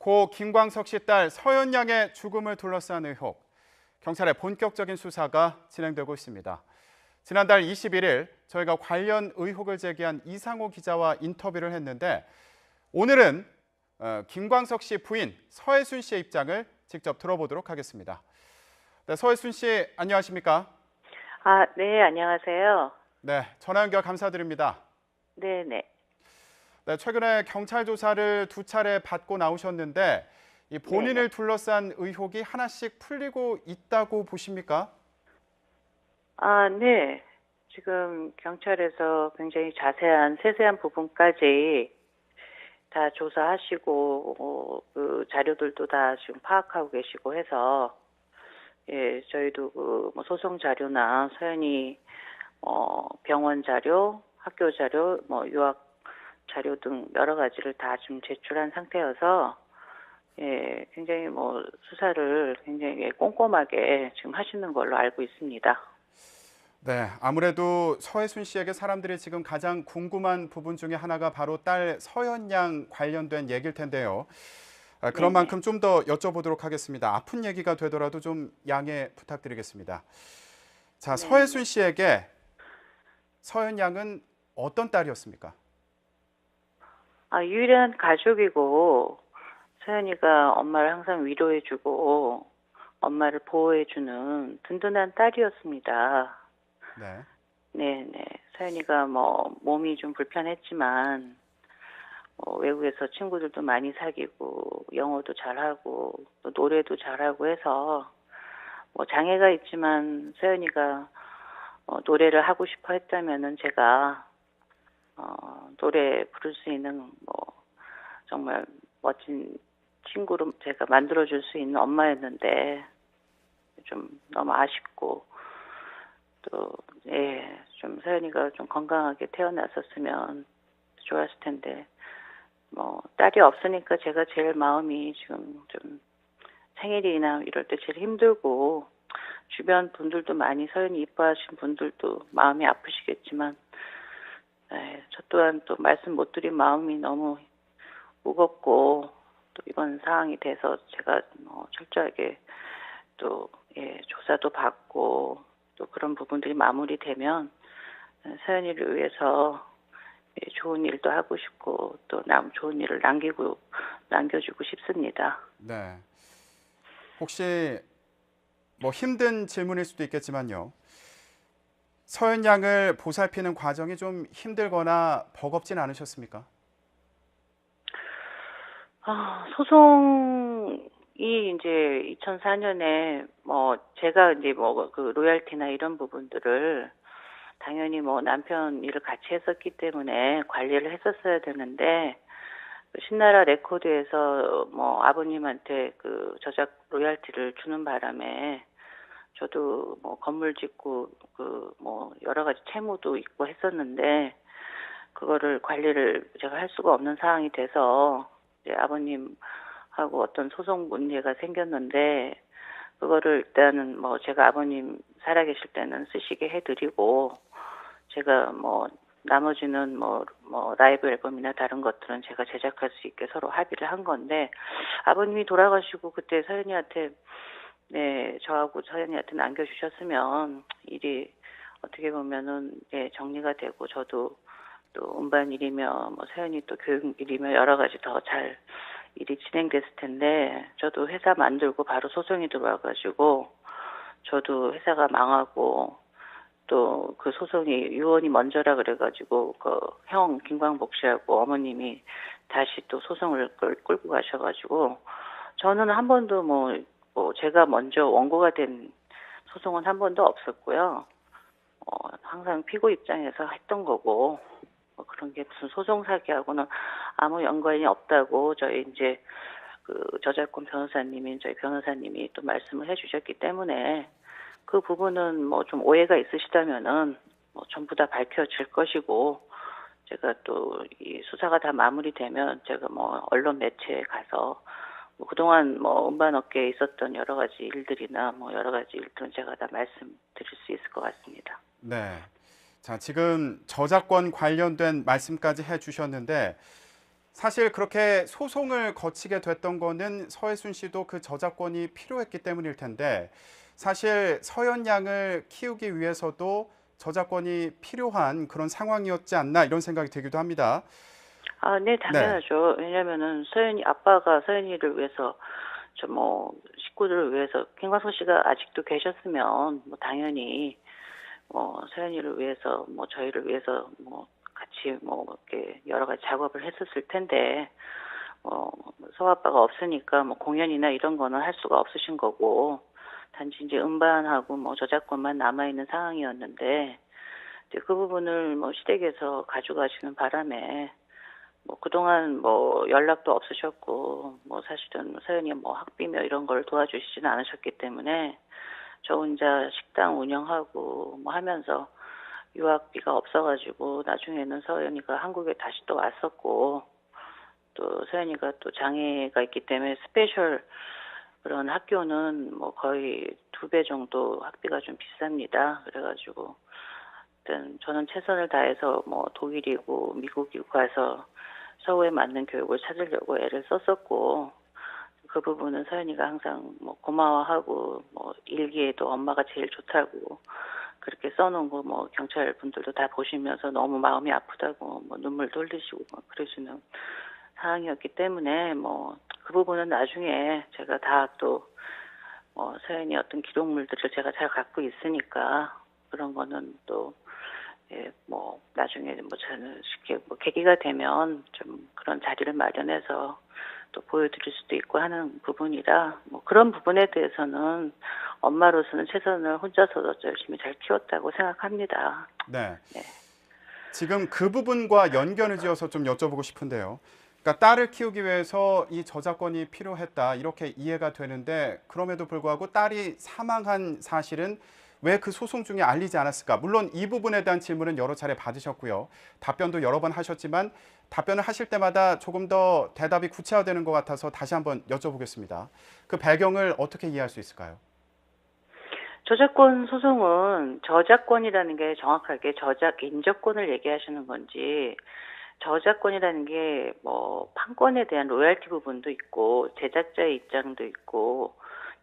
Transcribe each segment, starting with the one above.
고 김광석 씨 딸 서연 양의 죽음을 둘러싼 의혹. 경찰의 본격적인 수사가 진행되고 있습니다. 지난달 21일 저희가 관련 의혹을 제기한 이상호 기자와 인터뷰를 했는데 오늘은 김광석 씨 부인 서혜순 씨의 입장을 직접 들어보도록 하겠습니다. 네, 서혜순 씨 안녕하십니까? 네, 안녕하세요. 네, 전화 연결 감사드립니다. 네네. 네, 최근에 경찰 조사를 두 차례 받고 나오셨는데 이 본인을 둘러싼 의혹이 하나씩 풀리고 있다고 보십니까? 네. 지금 경찰에서 굉장히 자세한 세세한 부분까지 다 조사하시고 그 자료들도 다 지금 파악하고 계시고 해서 저희도 뭐 소송 자료나 서연이 병원 자료, 학교 자료, 유학 자료 등 여러 가지를 다 지금 제출한 상태여서 굉장히 수사를 굉장히 꼼꼼하게 지금 하시는 걸로 알고 있습니다. 네, 아무래도 서혜순 씨에게 사람들이 지금 가장 궁금한 부분 중에 하나가 바로 딸 서연 양 관련된 얘기일 텐데요. 그런 네네. 만큼 좀 더 여쭤보도록 하겠습니다. 아픈 얘기가 되더라도 좀 양해 부탁드리겠습니다. 자, 네네. 서혜순 씨에게 서연 양은 어떤 딸이었습니까? 유일한 가족이고 서연이가 엄마를 항상 위로해주고 엄마를 보호해주는 든든한 딸이었습니다. 네. 네네. 서연이가 몸이 좀 불편했지만 외국에서 친구들도 많이 사귀고 영어도 잘하고 또 노래도 잘하고 해서 장애가 있지만 서연이가 노래를 하고 싶어 했다면은 제가 노래 부를 수 있는 정말 멋진 친구로 제가 만들어줄 수 있는 엄마였는데 좀 너무 아쉽고 또 좀 서연이가 좀 건강하게 태어났었으면 좋았을 텐데 딸이 없으니까 제가 제일 마음이 지금 좀 생일이나 이럴 때 제일 힘들고 주변 분들도 많이 서연이 이뻐하신 분들도 마음이 아프시겠지만 저 또한 또 말씀 못 드린 마음이 너무 무겁고 또 이번 상황이 돼서 제가 철저하게 또 조사도 받고 또 그런 부분들이 마무리되면 서연이를 위해서 좋은 일도 하고 싶고 또 좋은 일을 남겨주고 싶습니다. 네. 혹시 힘든 질문일 수도 있겠지만요. 서연 양을 보살피는 과정이 좀 힘들거나 버겁진 않으셨습니까? 소송이 이제 2004년에 제가 이제 그 로열티나 이런 부분들을 당연히 남편 일을 같이 했었기 때문에 관리를 했었어야 되는데 신나라 레코드에서 아버님한테 그 저작 로열티를 주는 바람에 저도 건물 짓고 여러 가지 채무도 있고 했었는데 그거를 관리를 제가 할 수가 없는 상황이 돼서 이제 아버님하고 어떤 소송 문제가 생겼는데 그거를 일단은 제가 아버님 살아계실 때는 쓰시게 해드리고 제가 나머지는 라이브 앨범이나 다른 것들은 제가 제작할 수 있게 서로 합의를 한 건데 아버님이 돌아가시고 그때 서연이한테 저하고 서연이한테 남겨주셨으면 일이 어떻게 보면은 정리가 되고 저도 또 음반 일이며 서연이 또 교육 일이며 여러 가지 더 잘 일이 진행됐을 텐데 저도 회사 만들고 바로 소송이 들어와가지고 저도 회사가 망하고 또 그 소송이 유언이 먼저라 그래가지고 그 형 김광복 씨하고 어머님이 다시 또 소송을 끌고 가셔가지고 저는 한 번도 제가 먼저 원고가 된 소송은 한 번도 없었고요. 항상 피고 입장에서 했던 거고 그런 게 무슨 소송 사기하고는 아무 연관이 없다고 저희 이제 그 저작권 변호사님인 저희 변호사님이 또 말씀을 해주셨기 때문에 그 부분은 좀 오해가 있으시다면은 전부 다 밝혀질 것이고 제가 또 이 수사가 다 마무리되면 제가 언론 매체에 가서 그동안 음반 업계에 있었던 여러 가지 일들이나 여러 가지 일들은 제가 다 말씀드릴 수 있을 것 같습니다. 네. 자, 지금 저작권 관련된 말씀까지 해주셨는데 사실 그렇게 소송을 거치게 됐던 거는 서혜순 씨도 그 저작권이 필요했기 때문일 텐데 사실 서연 양을 키우기 위해서도 저작권이 필요한 그런 상황이었지 않나 이런 생각이 들기도 합니다. 아, 네, 네, 당연하죠. 왜냐면은 아빠가 서연이를 위해서, 식구들을 위해서, 김광석 씨가 아직도 계셨으면, 뭐, 당연히, 서연이를 위해서, 뭐, 저희를 위해서, 뭐, 같이, 뭐, 이렇게 여러 가지 작업을 했었을 텐데, 어, 서아빠가 없으니까, 뭐, 공연이나 이런 거는 할 수가 없으신 거고, 단지 이제 음반하고 뭐, 저작권만 남아있는 상황이었는데, 이제 그 부분을 뭐, 시댁에서 가져가시는 바람에, 뭐 그동안 뭐 연락도 없으셨고 뭐 사실은 서연이 뭐 학비며 이런 걸 도와주시지는 않으셨기 때문에 저 혼자 식당 운영하고 뭐 하면서 유학비가 없어가지고 나중에는 서연이가 한국에 다시 또 왔었고 또 서연이가 또 장애가 있기 때문에 스페셜 그런 학교는 뭐 거의 2배 정도 학비가 좀 비쌉니다. 그래가지고 일단 저는 최선을 다해서 뭐 독일이고 미국이고 가서 서구에 맞는 교육을 찾으려고 애를 썼었고 그 부분은 서연이가 항상 뭐 고마워하고 뭐 일기에도 엄마가 제일 좋다고 그렇게 써놓은 거 뭐 경찰 분들도 다 보시면서 너무 마음이 아프다고 뭐 눈물도 흘리시고 뭐 그러시는 상황이었기 때문에 뭐 그 부분은 나중에 제가 다 또 서연이 어떤 기록물들을 제가 잘 갖고 있으니까 그런 거는 또 예, 뭐 나중에 뭐 저는 쉽게 뭐 계기가 되면 좀 그런 자리를 마련해서 또 보여드릴 수도 있고 하는 부분이라 뭐 그런 부분에 대해서는 엄마로서는 최선을 혼자서 열심히 잘 키웠다고 생각합니다. 네. 네. 지금 그 부분과 연결을 지어서 좀 여쭤보고 싶은데요. 그러니까 딸을 키우기 위해서 이 저작권이 필요했다 이렇게 이해가 되는데 그럼에도 불구하고 딸이 사망한 사실은 왜 그 소송 중에 알리지 않았을까? 물론 이 부분에 대한 질문은 여러 차례 받으셨고요. 답변도 여러 번 하셨지만 답변을 하실 때마다 조금 더 대답이 구체화되는 것 같아서 다시 한번 여쭤보겠습니다. 그 배경을 어떻게 이해할 수 있을까요? 저작권 소송은 저작권이라는 게 정확하게 저작 인저권을 얘기하시는 건지 저작권이라는 게 뭐 판권에 대한 로열티 부분도 있고 제작자의 입장도 있고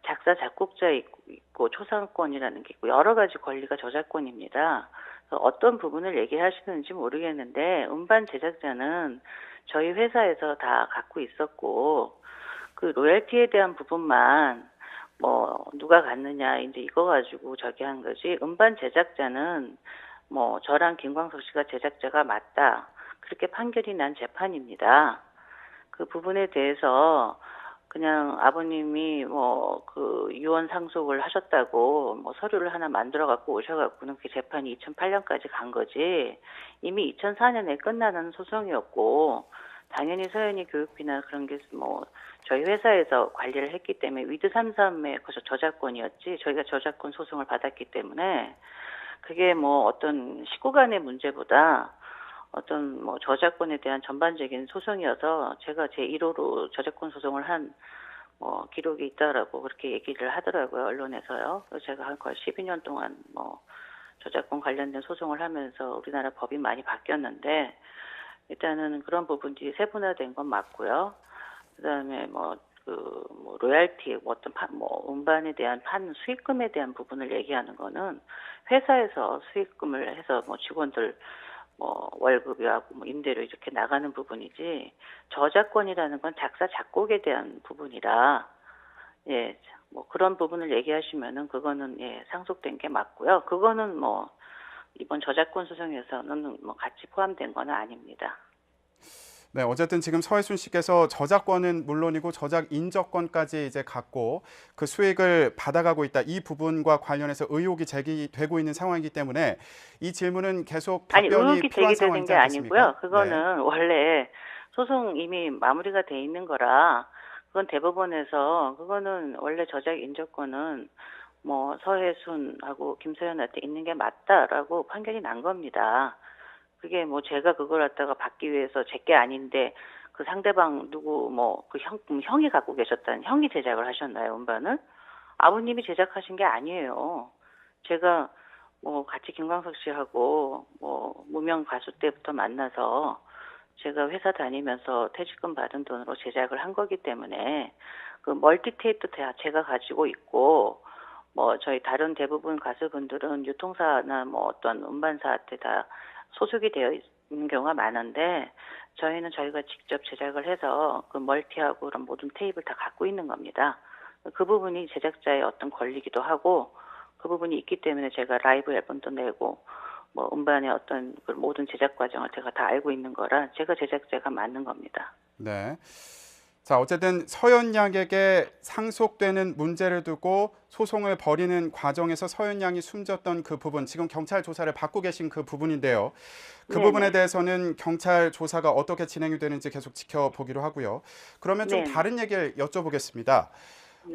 작사 작곡자 있고 초상권이라는 게 있고 여러 가지 권리가 저작권입니다. 그래서 어떤 부분을 얘기하시는지 모르겠는데 음반 제작자는 저희 회사에서 다 갖고 있었고 그 로열티에 대한 부분만 뭐 누가 갖느냐 이제 이거 가지고 저기 한 거지 음반 제작자는 뭐 저랑 김광석 씨가 제작자가 맞다. 그렇게 판결이 난 재판입니다. 그 부분에 대해서 그냥 아버님이 뭐 그 유언 상속을 하셨다고 뭐 서류를 하나 만들어 갖고 오셔 갖고는 그 재판이 2008년까지 간 거지. 이미 2004년에 끝나는 소송이었고 당연히 서연이 교육비나 그런 게 뭐 저희 회사에서 관리를 했기 때문에 위드 삼삼의 저작권이었지. 저희가 저작권 소송을 받았기 때문에 그게 뭐 어떤 식구 간의 문제보다 어떤 뭐 저작권에 대한 전반적인 소송이어서 제가 제 1호로 저작권 소송을 한 뭐 기록이 있다라고 그렇게 얘기를 하더라고요 언론에서요. 그래서 제가 한 거의 12년 동안 뭐 저작권 관련된 소송을 하면서 우리나라 법이 많이 바뀌었는데 일단은 그런 부분들이 세분화된 건 맞고요. 그다음에 뭐 로얄티 뭐 어떤 뭐 음반에 대한 수익금에 대한 부분을 얘기하는 거는 회사에서 수익금을 해서 뭐 직원들 뭐 월급이하고 뭐 임대료 이렇게 나가는 부분이지 저작권이라는 건 작사 작곡에 대한 부분이라 예, 뭐 그런 부분을 얘기하시면은 그거는 예, 상속된 게 맞고요. 그거는 뭐 이번 저작권 소송에서는 뭐 같이 포함된 건 아닙니다. 네, 어쨌든 지금 서혜순 씨께서 저작권은 물론이고 저작 인저권까지 이제 갖고 그 수익을 받아가고 있다. 이 부분과 관련해서 의혹이 제기되고 있는 상황이기 때문에 이 질문은 계속 아니, 답변이 의혹이 필요한 제기되는 상황이지 게 아니고요. 않겠습니까? 네. 그거는 원래 소송 이미 마무리가 돼 있는 거라 그건 대법원에서 그거는 원래 저작 인저권은 뭐 서혜순하고 김서연한테 있는 게 맞다라고 판결이 난 겁니다. 그게 뭐 제가 그걸 갖다가 받기 위해서 제 게 아닌데 그 상대방 누구 뭐 그 형이 갖고 계셨다는 형이 제작을 하셨나요, 음반을? 아버님이 제작하신 게 아니에요. 제가 뭐 같이 김광석 씨하고 뭐 무명 가수 때부터 만나서 제가 회사 다니면서 퇴직금 받은 돈으로 제작을 한 거기 때문에 그 멀티테이프도 다 제가 가지고 있고 뭐 저희 다른 대부분 가수분들은 유통사나 뭐 어떤 음반사한테 다 소속이 되어 있는 경우가 많은데 저희는 저희가 직접 제작을 해서 그 멀티하고 그런 모든 테이프를 다 갖고 있는 겁니다. 그 부분이 제작자의 어떤 권리기도 하고 그 부분이 있기 때문에 제가 라이브 앨범도 내고 뭐 음반의 어떤 그 모든 제작 과정을 제가 다 알고 있는 거라 제가 제작자가 맞는 겁니다. 네. 자, 어쨌든 서현 양에게 상속되는 문제를 두고 소송을 벌이는 과정에서 서현 양이 숨졌던 그 부분, 지금 경찰 조사를 받고 계신 그 부분인데요. 그 네네. 부분에 대해서는 경찰 조사가 어떻게 진행이 되는지 계속 지켜보기로 하고요. 그러면 좀 네네. 다른 얘기를 여쭤보겠습니다.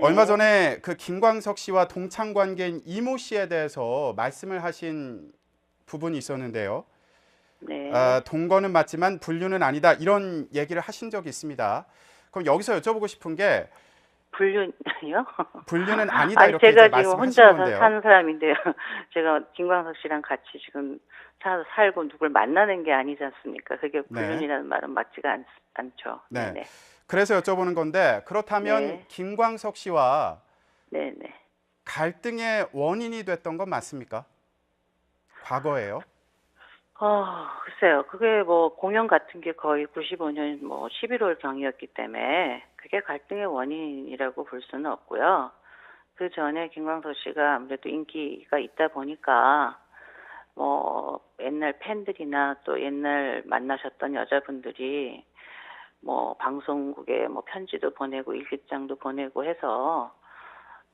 얼마 네. 전에 그 김광석 씨와 동창 관계인 이모 씨에 대해서 말씀을 하신 부분이 있었는데요. 네. 동거는 맞지만 분류는 아니다, 이런 얘기를 하신 적이 있습니다. 그럼 여기서 여쭤보고 싶은 게 불륜이요? 분류는 아니다, 아니 이렇게 이제 제가 지금 말씀하신 혼자 건데요. 사는 사람인데요. 제가 김광석 씨랑 같이 지금 살고 누굴 만나는 게 아니지 않습니까? 그게 네, 불륜이라는 말은 맞지가 않죠. 네. 네네. 그래서 여쭤보는 건데, 그렇다면 네. 김광석 씨와 네네. 갈등의 원인이 됐던 건 맞습니까? 과거에요? 글쎄요. 그게 뭐 공연 같은 게 거의 95년 뭐 11월 경이었기 때문에 그게 갈등의 원인이라고 볼 수는 없고요. 그 전에 김광석 씨가 아무래도 인기가 있다 보니까 뭐 옛날 팬들이나 또 옛날 만나셨던 여자분들이 뭐 방송국에 뭐 편지도 보내고 일기장도 보내고 해서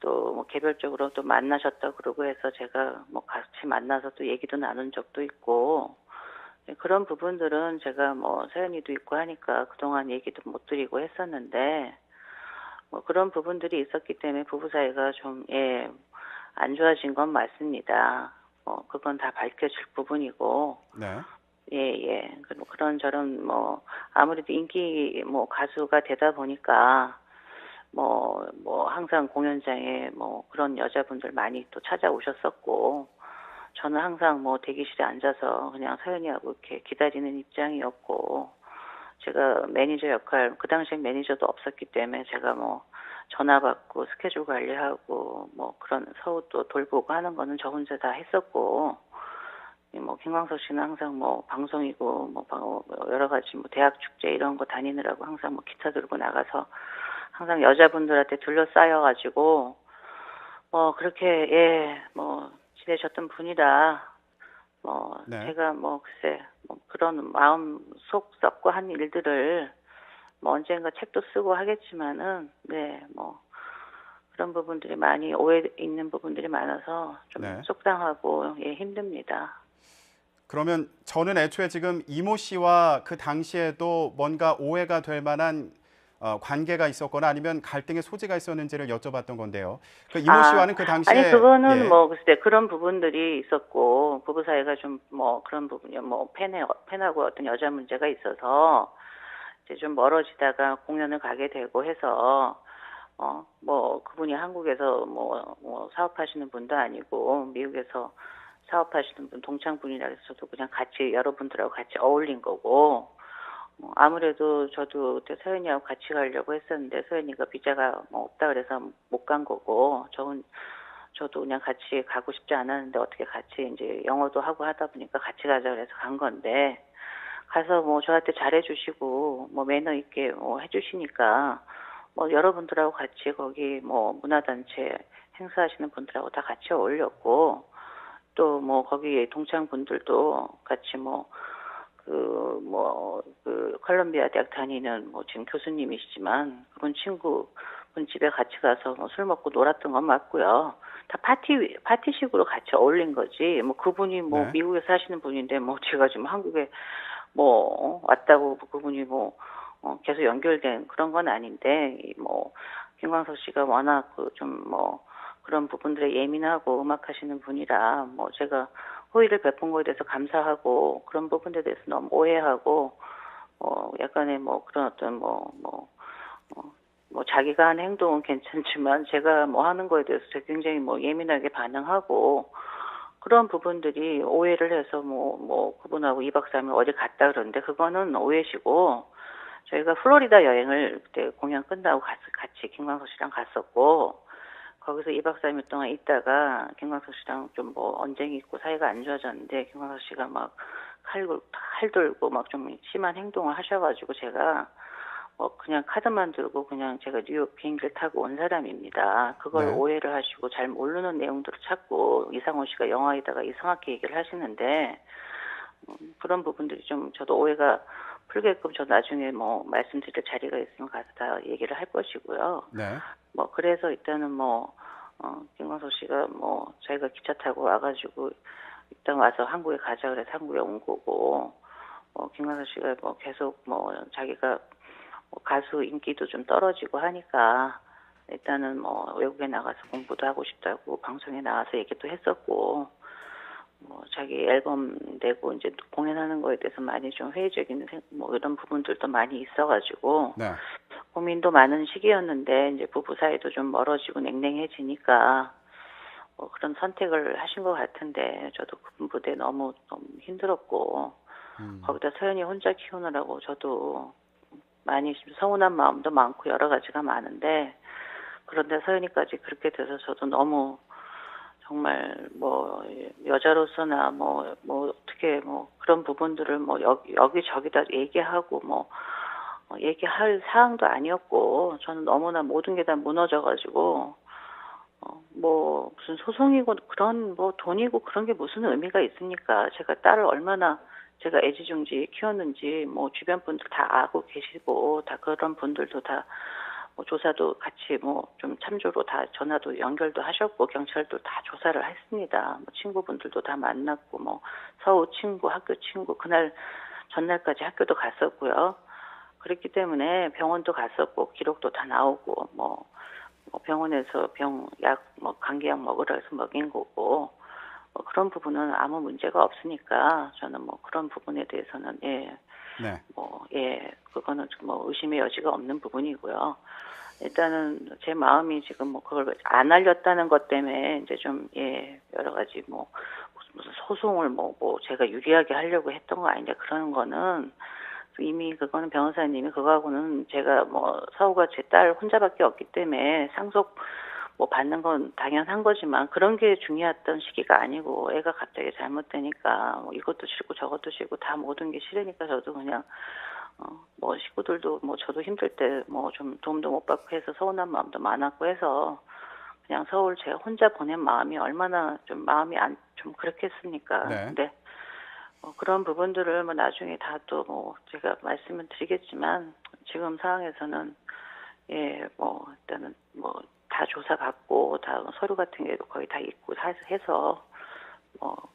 또 뭐 개별적으로 또 만나셨다 그러고 해서 제가 뭐 같이 만나서 또 얘기도 나눈 적도 있고 네, 그런 부분들은 제가 뭐 사연이도 있고 하니까 그동안 얘기도 못 드리고 했었는데 뭐 그런 부분들이 있었기 때문에 부부 사이가 좀 안 좋아진 건 맞습니다. 그건 다 밝혀질 부분이고 네, 예. 뭐 그런저런 뭐 아무래도 인기 뭐 가수가 되다 보니까 항상 공연장에 뭐 그런 여자분들 많이 또 찾아오셨었고 저는 항상 뭐 대기실에 앉아서 그냥 서연이하고 이렇게 기다리는 입장이었고 제가 매니저 역할 그 당시엔 매니저도 없었기 때문에 제가 뭐 전화 받고 스케줄 관리하고 뭐 그런 서웃도 돌보고 하는 거는 저 혼자 다 했었고 뭐 김광석 씨는 항상 뭐 방송이고 여러 가지 뭐 대학 축제 이런 거 다니느라고 항상 뭐 기타 들고 나가서 항상 여자분들한테 둘러싸여 가지고 그렇게 지내셨던 분이라 네. 제가 글쎄 그런 마음 속 썩고 한 일들을 뭐 언젠가 책도 쓰고 하겠지만은 그런 부분들이 많이 오해 있는 부분들이 많아서 좀 네. 속상하고 힘듭니다. 그러면 저는 애초에 지금 이모 씨와 그 당시에도 뭔가 오해가 될 만한 관계가 있었거나 아니면 갈등의 소지가 있었는지를 여쭤봤던 건데요. 그 이모 아, 씨와는 그 아니 당시에 그거는 예, 글쎄 그런 부분들이 있었고 부부 사이가 좀 그런 부분이 팬하고 어떤 여자 문제가 있어서 이제 좀 멀어지다가 공연을 가게 되고 해서 그분이 한국에서 사업하시는 분도 아니고 미국에서 사업하시는 분 동창 분이라 해서 저도 그냥 같이 여러분들하고 같이 어울린 거고 아무래도 저도 그때 서연이하고 같이 가려고 했었는데 서연이가 비자가 없다 그래서 못 간 거고 저도 그냥 같이 가고 싶지 않았는데 어떻게 같이 이제 영어도 하고 하다 보니까 같이 가자 그래서 간 건데 가서 저한테 잘해주시고 매너 있게 해주시니까 여러분들하고 같이 거기 문화단체 행사하시는 분들하고 다 같이 어울렸고 또 거기 동창 분들도 같이 컬럼비아 대학 다니는 지금 교수님이시지만 그분 친구분 집에 같이 가서 술 먹고 놀았던 건 맞고요. 다 파티식으로 같이 어울린 거지. 그분이 네, 미국에 사시는 분인데 제가 지금 한국에 왔다고 그분이 계속 연결된 그런 건 아닌데 김광석 씨가 워낙 그런 부분들에 예민하고 음악하시는 분이라 제가 호의를 베푼 거에 대해서 감사하고 그런 부분에 대해서 너무 오해하고 약간의 그런 어떤 자기가 한 행동은 괜찮지만 제가 하는 거에 대해서 굉장히 예민하게 반응하고 그런 부분들이 오해를 해서 그분하고 2박 3일 어디 갔다 그러는데 그거는 오해시고 저희가 플로리다 여행을 그때 공연 끝나고 같이 김광석 씨랑 갔었고 거기서 2박 3일 동안 있다가 김광석 씨랑 좀 언쟁이 있고 사이가 안 좋아졌는데 김광석 씨가 막 칼 들고 막 좀 심한 행동을 하셔가지고 제가 그냥 카드만 들고 그냥 제가 뉴욕 비행기를 타고 온 사람입니다. 그걸 네. 오해를 하시고 잘 모르는 내용들을 자꾸 이상호 씨가 영화에다가 이상하게 얘기를 하시는데 그런 부분들이 좀 저도 오해가 풀게끔 저 나중에 말씀드릴 자리가 있으면 가서 다 얘기를 할 것이고요. 네. 그래서 일단은 김광석 씨가 저희가 기차 타고 와가지고 일단 와서 한국에 가자 그래서 한국에 온 거고, 김광석 씨가 계속 자기가 가수 인기도 좀 떨어지고 하니까 일단은 외국에 나가서 공부도 하고 싶다고 방송에 나와서 얘기도 했었고, 자기 앨범 내고 이제 공연하는 거에 대해서 많이 좀 회의적인 이런 부분들도 많이 있어가지고 네. 고민도 많은 시기였는데 이제 부부 사이도 좀 멀어지고 냉랭해지니까 그런 선택을 하신 것 같은데 저도 그분 부대 너무 힘들었고 거기다 서연이 혼자 키우느라고 저도 많이 좀 서운한 마음도 많고 여러 가지가 많은데 그런데 서연이까지 그렇게 돼서 저도 너무 정말 여자로서나 어떻게 그런 부분들을 여기저기다 얘기하고 얘기할 사항도 아니었고 저는 너무나 모든 게 다 무너져가지고 무슨 소송이고 그런 돈이고 그런 게 무슨 의미가 있습니까? 제가 딸을 얼마나 제가 애지중지 키웠는지 주변 분들 다 알고 계시고 다 그런 분들도 다 조사도 같이 좀 참조로 다 전화도 연결도 하셨고 경찰도 다 조사를 했습니다. 친구분들도 다 만났고 서우 친구 학교 친구 그날 전날까지 학교도 갔었고요. 그렇기 때문에 병원도 갔었고 기록도 다 나오고 병원에서 병약 감기약 먹으라 해서 먹인 거고 그런 부분은 아무 문제가 없으니까 저는 그런 부분에 대해서는 네. 그거는 의심의 여지가 없는 부분이고요. 일단은 제 마음이 지금 그걸 안 알렸다는 것 때문에 이제 좀 여러 가지 무슨 소송을 제가 유리하게 하려고 했던 거 아닌데 그런 거는 이미 그거는 변호사님이 그거하고는 제가 사후가 제 딸 혼자밖에 없기 때문에 상속 받는 건 당연한 거지만 그런 게 중요했던 시기가 아니고 애가 갑자기 잘못되니까 이것도 싫고 저것도 싫고 다 모든 게 싫으니까 저도 그냥 식구들도 저도 힘들 때 좀 도움도 못 받고 해서 서운한 마음도 많았고 해서 그냥 서울 제가 혼자 보낸 마음이 얼마나 좀 마음이 좀 그렇겠습니까. 네. 근데 그런 부분들을 나중에 다 또 제가 말씀을 드리겠지만 지금 상황에서는 일단은 다 조사 받고 다 서류 같은 게도 거의 다 있고 해서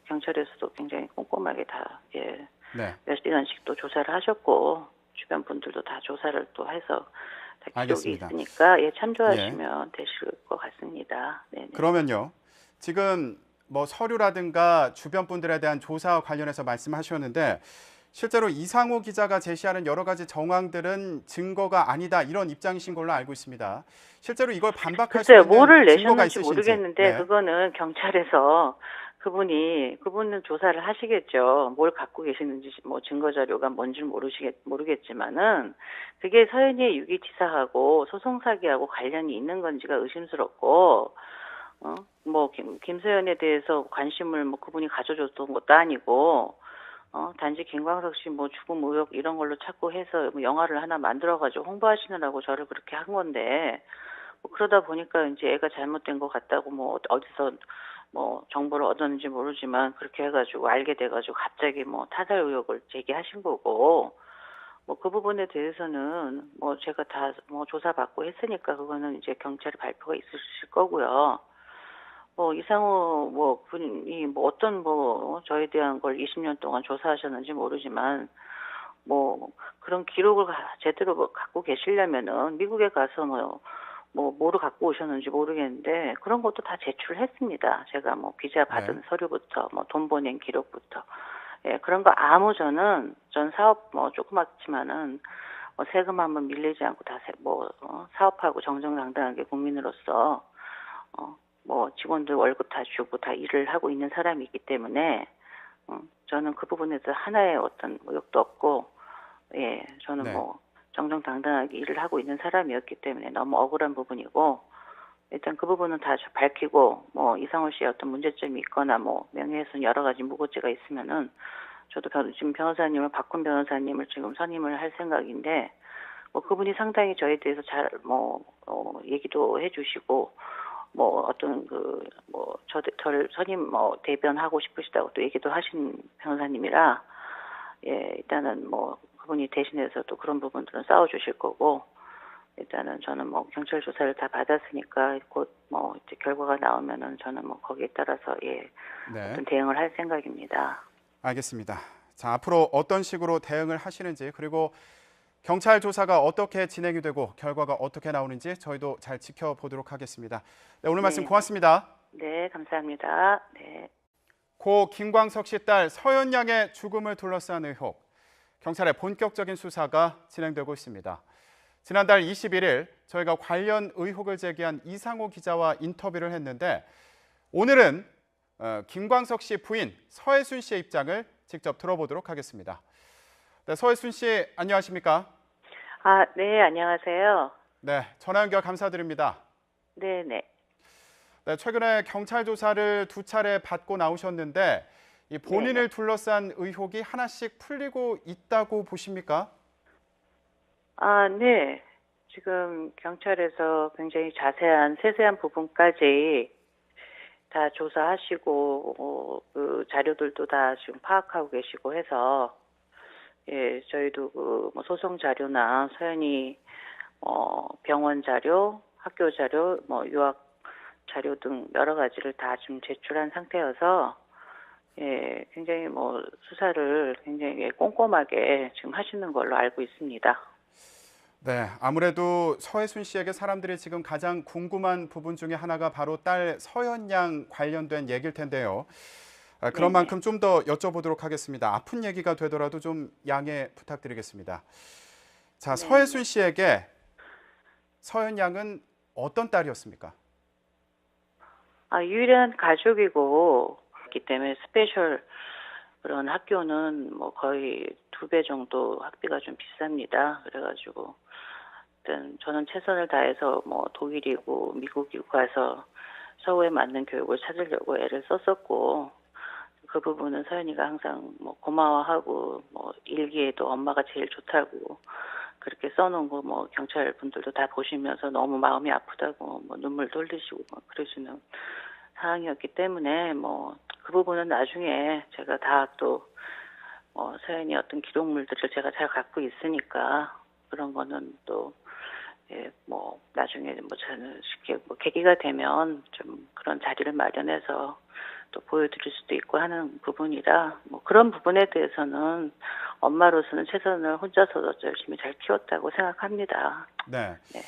경찰에서도 굉장히 꼼꼼하게 다 네. 몇 시간씩 또 조사를 하셨고 주변 분들도 다 조사를 또 해서 다 기록이 알겠습니다. 있으니까 참조하시면 되실 것 같습니다. 네네. 그러면요. 지금 서류라든가 주변 분들에 대한 조사와 관련해서 말씀하셨는데 실제로 이상호 기자가 제시하는 여러 가지 정황들은 증거가 아니다 이런 입장이신 걸로 알고 있습니다. 실제로 이걸 반박할 수 글쎄요, 있는 뭐를 증거가 내셨는지 있으신지. 모르겠는데 네. 그거는 경찰에서 그분은 조사를 하시겠죠. 뭘 갖고 계시는지 증거 자료가 뭔지 모르겠지만은 그게 서현이의 유기치사하고 소송 사기하고 관련이 있는 건지가 의심스럽고 김서연에 대해서 관심을 그분이 가져줬던 것도 아니고 단지 김광석 씨 죽음 의혹 이런 걸로 찾고 해서 영화를 하나 만들어가지고 홍보하시느라고 저를 그렇게 한 건데 그러다 보니까 이제 애가 잘못된 것 같다고 어디서 정보를 얻었는지 모르지만 그렇게 해가지고 알게 돼가지고 갑자기 타살 의혹을 제기하신 거고 그 부분에 대해서는 제가 다 조사받고 했으니까 그거는 이제 경찰의 발표가 있으실 거고요. 이상호 분이 어떤 저에 대한 걸 20년 동안 조사하셨는지 모르지만 그런 기록을 제대로 갖고 계시려면은 미국에 가서 뭐를 갖고 오셨는지 모르겠는데 그런 것도 다 제출했습니다. 제가 비자 받은 네. 서류부터 돈 보낸 기록부터 그런 거 아무 전 사업 조그맣지만은 세금 한번 밀리지 않고 다 사업하고 정정당당하게 국민으로서 뭐 직원들 월급 다 주고 다 일을 하고 있는 사람이기 때문에 저는 그 부분에서 하나의 어떤 의혹도 없고, 예, 저는 네. 뭐 정정당당하게 일을 하고 있는 사람이었기 때문에 너무 억울한 부분이고, 일단 그 부분은 다 밝히고, 뭐 이상호 씨의 어떤 문제점이 있거나 뭐 명예훼손 여러 가지 무고죄가 있으면은 저도 지금 변호사님을 박훈 변호사님을 지금 선임을 할 생각인데, 뭐 그분이 상당히 저에 대해서 잘 얘기도 해주시고, 뭐 어떤 저를 선임 대변하고 싶으시다고 또 얘기도 하신 변호사님이라, 예, 일단은 뭐 그분이 대신해서 또 그런 부분들은 싸워주실 거고, 일단은 저는 뭐 경찰 조사를 다 받았으니까 곧 뭐 이제 결과가 나오면은 저는 뭐 거기에 따라서, 예, 네. 어떤 대응을 할 생각입니다. 알겠습니다. 자, 앞으로 어떤 식으로 대응을 하시는지, 그리고 경찰 조사가 어떻게 진행이 되고 결과가 어떻게 나오는지 저희도 잘 지켜보도록 하겠습니다. 네, 오늘 말씀 네, 고맙습니다. 네, 감사합니다. 네. 고 김광석 씨 딸 서연 양의 죽음을 둘러싼 의혹. 경찰의 본격적인 수사가 진행되고 있습니다. 지난달 21일 저희가 관련 의혹을 제기한 이상호 기자와 인터뷰를 했는데, 오늘은 김광석 씨 부인 서혜순 씨의 입장을 직접 들어보도록 하겠습니다. 네, 서혜순 씨 안녕하십니까? 아, 네, 안녕하세요. 네, 전화 연결 감사드립니다. 네, 네. 네, 최근에 경찰 조사를 두 차례 받고 나오셨는데, 이 네, 네. 본인을 둘러싼 의혹이 하나씩 풀리고 있다고 보십니까? 아, 네. 지금 경찰에서 굉장히 자세한 세세한 부분까지 다 조사하시고, 그 자료들도 다 지금 파악하고 계시고 해서, 예, 저희도 뭐 소송 자료나 서연이 병원 자료, 학교 자료, 뭐 유학 자료 등 여러 가지를 다 지금 제출한 상태여서, 예, 굉장히 뭐 수사를 굉장히 꼼꼼하게 지금 하시는 걸로 알고 있습니다. 네, 아무래도 서혜순 씨에게 사람들이 지금 가장 궁금한 부분 중에 하나가 바로 딸 서연 양 관련된 얘기일 텐데요. 그런 네네. 만큼 좀 더 여쭤보도록 하겠습니다. 아픈 얘기가 되더라도 좀 양해 부탁드리겠습니다. 자, 서혜순 네네. 씨에게 서연 양은 어떤 딸이었습니까? 아, 유일한 가족이고, 그렇기 때문에 스페셜 그런 학교는 뭐 거의 2배 정도 학비가 좀 비쌉니다. 그래가지고, 일단 저는 최선을 다해서 뭐 독일이고 미국이고 가서 서구에 맞는 교육을 찾으려고 애를 썼었고, 그 부분은 서연이가 항상 뭐 고마워하고, 뭐 일기에도 엄마가 제일 좋다고 그렇게 써놓은 거 뭐 경찰 분들도 다 보시면서 너무 마음이 아프다고 뭐 눈물도 흘리시고 뭐 그러시는 상황이었기 때문에, 뭐 그 부분은 나중에 제가 다 또 서연이 어떤 기록물들을 제가 잘 갖고 있으니까 그런 거는 또, 예, 뭐 나중에 뭐 저는 쉽게 뭐 계기가 되면 좀 그런 자리를 마련해서 또 보여드릴 수도 있고 하는 부분이라, 뭐 그런 부분에 대해서는 엄마로서는 최선을 혼자서 열심히 잘 키웠다고 생각합니다. 네. 네.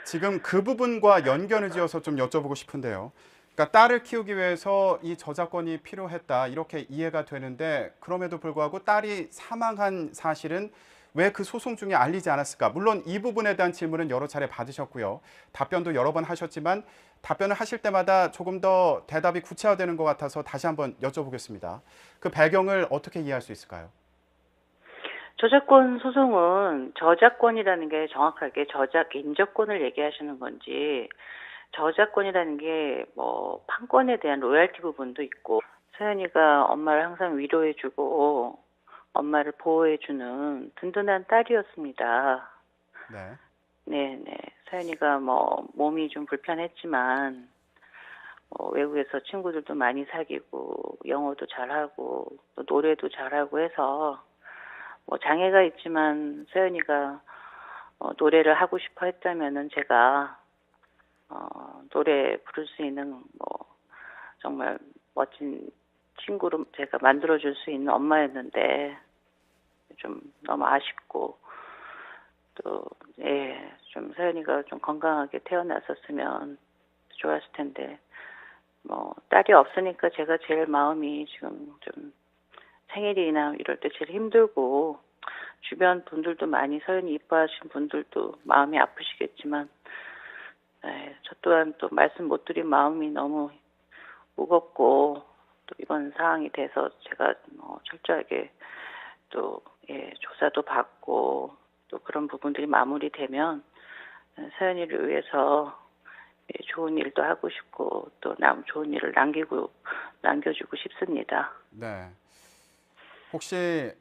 지금 그 부분과 연결을 지어서 좀 여쭤보고 싶은데요. 그러니까 딸을 키우기 위해서 이 저작권이 필요했다, 이렇게 이해가 되는데, 그럼에도 불구하고 딸이 사망한 사실은 왜 그 소송 중에 알리지 않았을까? 물론 이 부분에 대한 질문은 여러 차례 받으셨고요. 답변도 여러 번 하셨지만 답변을 하실 때마다 조금 더 대답이 구체화되는 것 같아서 다시 한번 여쭤보겠습니다. 그 배경을 어떻게 이해할 수 있을까요? 저작권 소송은 저작권이라는 게 정확하게 저작 인저권을 얘기하시는 건지, 저작권이라는 게 뭐 판권에 대한 로열티 부분도 있고, 서연이가 엄마를 항상 위로해주고 엄마를 보호해주는 든든한 딸이었습니다. 네. 네네. 서연이가 뭐 몸이 좀 불편했지만 외국에서 친구들도 많이 사귀고 영어도 잘하고 또 노래도 잘하고 해서, 뭐 장애가 있지만 서연이가 노래를 하고 싶어 했다면은 제가 노래 부를 수 있는 뭐 정말 멋진 친구로 제가 만들어줄 수 있는 엄마였는데, 좀 너무 아쉽고, 또, 예, 좀 서연이가 좀 건강하게 태어났었으면 좋았을 텐데, 뭐, 딸이 없으니까 제가 제일 마음이 지금 좀 생일이나 이럴 때 제일 힘들고, 주변 분들도 많이 서연이 이뻐하신 분들도 마음이 아프시겠지만, 예, 저 또한 또 말씀 못 드린 마음이 너무 무겁고 또 이번 상황이 돼서 제가 철저하게 또 예, 조사도 받고 또 그런 부분들이 마무리되면 서연이를 위해서 예, 좋은 일도 하고 싶고 또 좋은 일을 남겨주고 싶습니다. 네. 혹시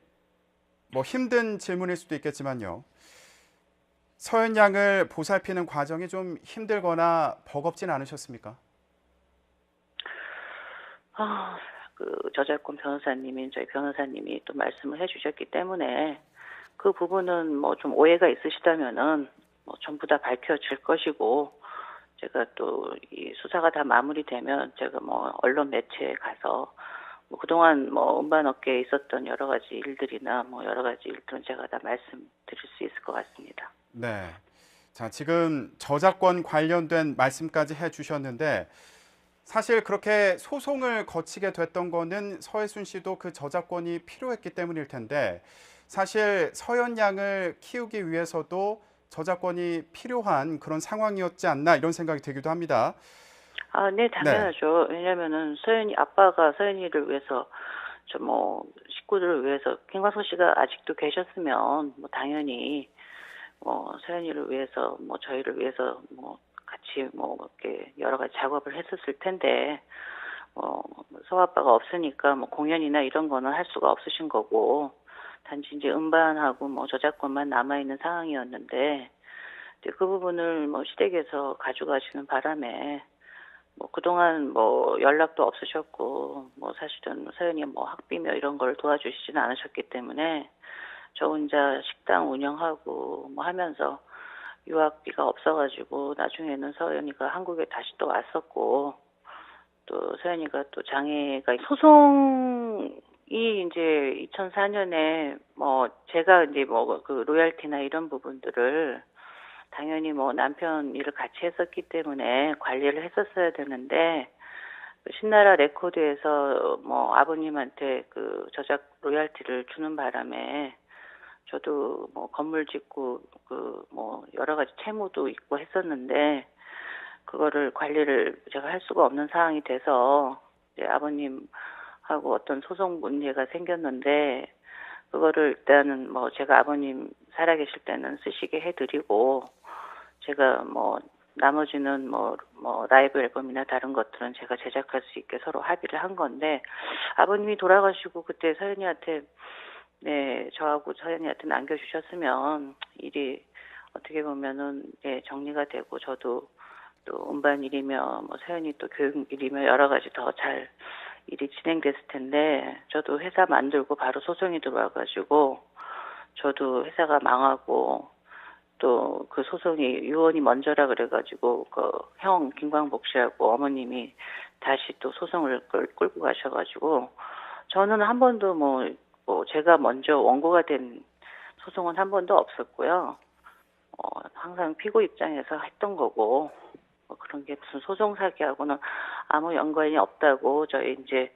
뭐 힘든 질문일 수도 있겠지만요. 서연 양을 보살피는 과정이 좀 힘들거나 버겁진 않으셨습니까? 아, 그 저작권 변호사님인 저희 변호사님이 또 말씀을 해주셨기 때문에 그 부분은 뭐 좀 오해가 있으시다면은 뭐 전부 다 밝혀질 것이고 제가 또 이 수사가 다 마무리되면 제가 뭐 언론 매체에 가서 뭐 그동안 뭐 음반업계에 있었던 여러 가지 일들이나 뭐 여러 가지 일들은 제가 다 말씀드릴 수 있을 것 같습니다. 네. 자, 지금 저작권 관련된 말씀까지 해주셨는데 사실 그렇게 소송을 거치게 됐던 거는 서혜순 씨도 그 저작권이 필요했기 때문일 텐데 사실 서연 양을 키우기 위해서도 저작권이 필요한 그런 상황이었지 않나 이런 생각이 들기도 합니다. 아, 네, 네. 당연하죠. 왜냐면은 아빠가 서연이를 위해서 저 뭐 식구들을 위해서 김광석 씨가 아직도 계셨으면 뭐 당연히 뭐 서연이를 위해서 뭐 저희를 위해서 뭐 같이 뭐 이렇게 여러 가지 작업을 했었을 텐데 뭐 서아빠가 없으니까 뭐 공연이나 이런 거는 할 수가 없으신 거고 단지 이제 음반하고 뭐 저작권만 남아 있는 상황이었는데 이제 그 부분을 뭐 시댁에서 가져가시는 바람에 뭐 그동안 뭐 연락도 없으셨고 뭐 사실은 서연이 뭐 학비며 이런 걸 도와주시지는 않으셨기 때문에 저 혼자 식당 운영하고 뭐 하면서 유학비가 없어가지고 나중에는 서연이가 한국에 다시 또 왔었고 또 서연이가 또 장애가 소송이 이제 2004년에 뭐 제가 이제 뭐 그 로열티나 이런 부분들을 당연히 뭐 남편 일을 같이 했었기 때문에 관리를 했었어야 되는데 그 신나라 레코드에서 뭐 아버님한테 그 저작 로열티를 주는 바람에 저도 뭐 건물 짓고 그 뭐 여러 가지 채무도 있고 했었는데 그거를 관리를 제가 할 수가 없는 상황이 돼서 이제 아버님하고 어떤 소송 문제가 생겼는데 그거를 일단은 뭐 제가 아버님 살아계실 때는 쓰시게 해드리고 제가 뭐 나머지는 뭐 라이브 앨범이나 다른 것들은 제가 제작할 수 있게 서로 합의를 한 건데 아버님이 돌아가시고 그때 서연이한테 네, 저하고 서연이한테 남겨주셨으면 일이 어떻게 보면은 예, 정리가 되고 저도 또 음반 일이며 뭐 서연이 또 교육 일이며 여러 가지 더 잘 일이 진행됐을 텐데 저도 회사 만들고 바로 소송이 들어와가지고 저도 회사가 망하고 또 그 소송이 유언이 먼저라 그래가지고 그 형 김광복 씨하고 어머님이 다시 또 소송을 끌고 가셔가지고 저는 한 번도 뭐 제가 먼저 원고가 된 소송은 한 번도 없었고요. 항상 피고 입장에서 했던 거고 뭐 그런 게 무슨 소송 사기하고는 아무 연관이 없다고 저희 이제